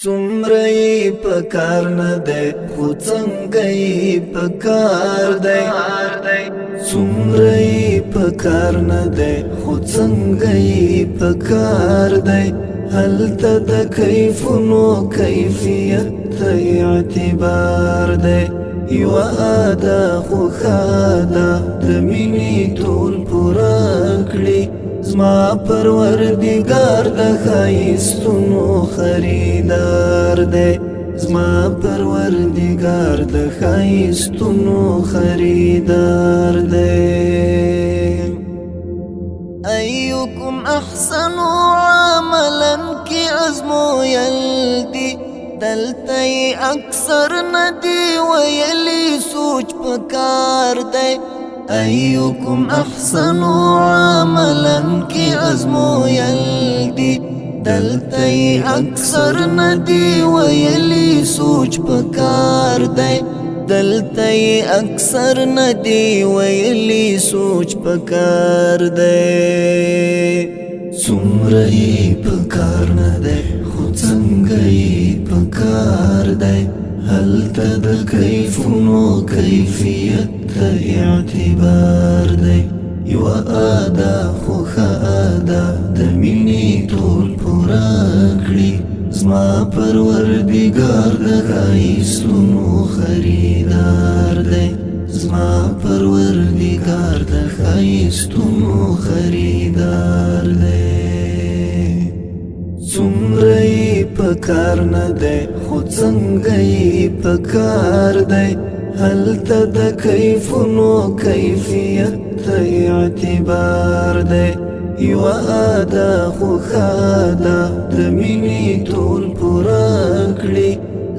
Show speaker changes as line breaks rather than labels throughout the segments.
څومره یې پکار نه دی خو څنګه یې پکار دی څومره یې پکار نه دی خو څنګه یې پکار دی هلته د کیفونو کیفیت ته اعتبار دی یوه ادا خو ښه ده د مینې ټول پوره کړي زما پروردگار د ښایستونو خریدار دی زما پروردگار د ښایستونو خریدار دی ایوکم احسن عملا کی ازمویل دی دلته اکثر ندی ویلی سوچ پکار دی ایوکم احسن عملا کی ازمویل دی دلته اکثر ندی ویلی سوچ پکار دی دلته اکثر ندی ویلی سوچ پکار دی څومره یې پکار نه دی خو څنګه یې پکار دی هلته د کیفونو کیفیت ته اعتبار دی یوه ادا خو ښه ادا د مینې ټول پوره کړي زما پروردګار د ښایستونو خریدار دی زما پروردګار د ښایستونو خریدار دی څومره یې پکار نه دی خو څنګه یې پکار دی هلته د کیفونو کیفیت ته اعتبار دی یوه ادا خو ښه ده د مینې ټول پوره کړي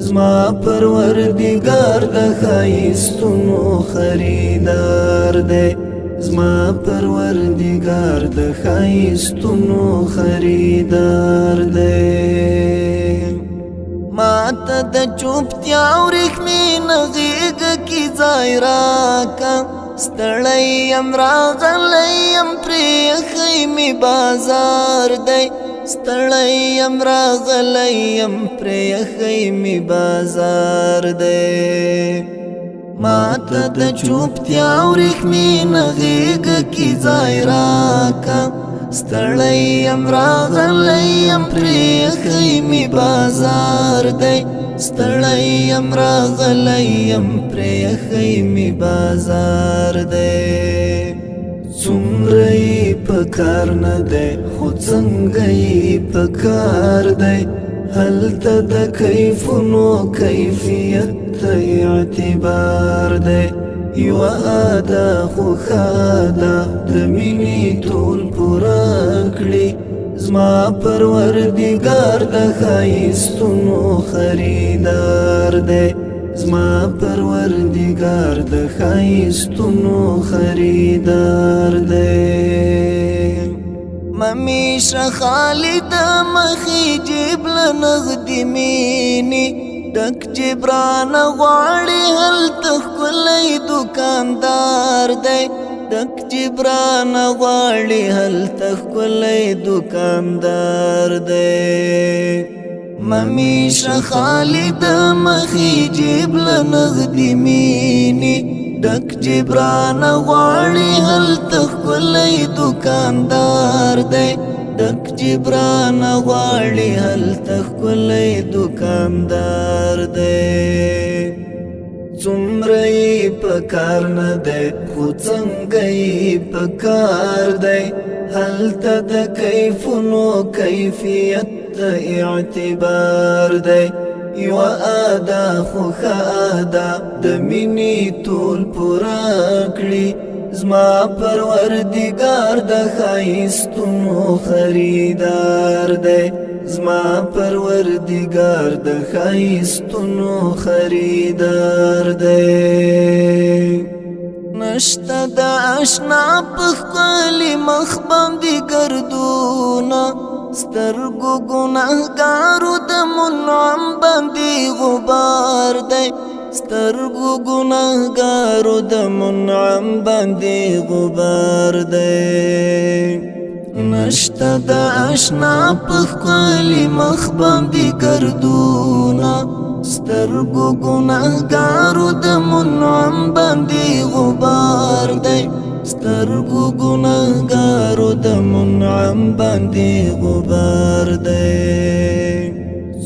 زما پروردګار د ښایستونو خریدار دی زما پروردگار د ښایستونو خریدار دی ما ته د چوپتیا وریښمې غېږ کې ځای راکه ستړی یم راغلی یم پرېښی مې بازار دی ستړی یم راغلی یم پرېښی مې بازار دی ما ته د چوپتیا وریښمې غېږ کې ځای راکه ستړی یم راغلی یم پرېښی مې بازار دی ستړی یم راغلی یم پرېښی مې بازار دی څومره یې پکار نه دی خو څنګه یې پکار دی هلته د کیفونو کیفیت ته اعتبار دی یوه ادا خو ښه ده د مینې ټول پوره کړي زما پروردګار د ښایستونو خریدار دی زما پروردګار د ښایستونو خریدار دی ممیشه خالد مخی جیب لنغدی مینی ډک جبران غواړي هلته ښکلی دوکاندار دی ډک جبران غواړي هلته ښکلی دوکاندار دی ممیشه خالد مخی جیب لنغدی مینی ډک جبران غواړي هلته ښکلی دوکاندار دی ډک جبران غواړي هلته ښکلی دوکاندار دی څومره یې پکار نه دی خو څنګه یې پکار دی هلته د کیفونو کیفیت ته اعتبار دی یوه ادا خو ښه ده د مینې ټول پوره کړي زما پروردګار د ښایستونو خریدار دی زما پروردګار د ښایستونو خریدار دی نشته د اشنا په ښکلي مخ باندې ګردونه سترګو ګناهګارو د منعم باندې غبار دی سترګو ګناهګارو د منعم باندې غبار دی نشتا دا اشنا پخکالی مخ باندې گردونا سترگو گناهگارو دا منعم باندې غبار دی سترگو گناهگارو دا منعم باندې غبار دی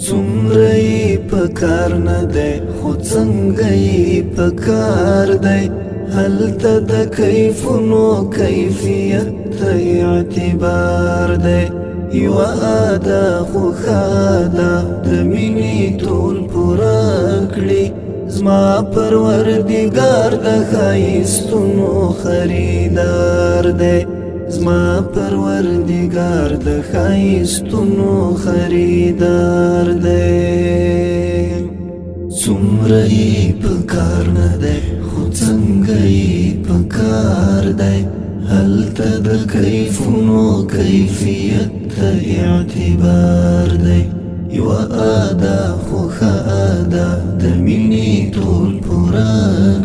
څومره یې پکار نه دی خو څنګه یې پکار دی هلته د کیفونو کیفیت ته اعتبار دی یوه ادا خوښه ده د مینې ټول پوره کړي زما پروردګار د ښایستونو خریدار دی زما پروردګار د ښایستونو خریدار دی څومره یې پکار نه دی خو څنګه یې پکار دی هلته د کیفونو کیفیت ته اعتبار دی یوه ادا خوښه ادا د مینې ټول پوره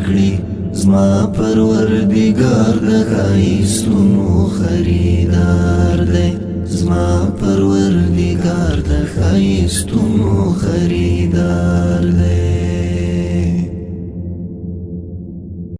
کړي زما پروردګار د ښایستونو خریدار دی زما پروردګار د ښایستونو خریدار دی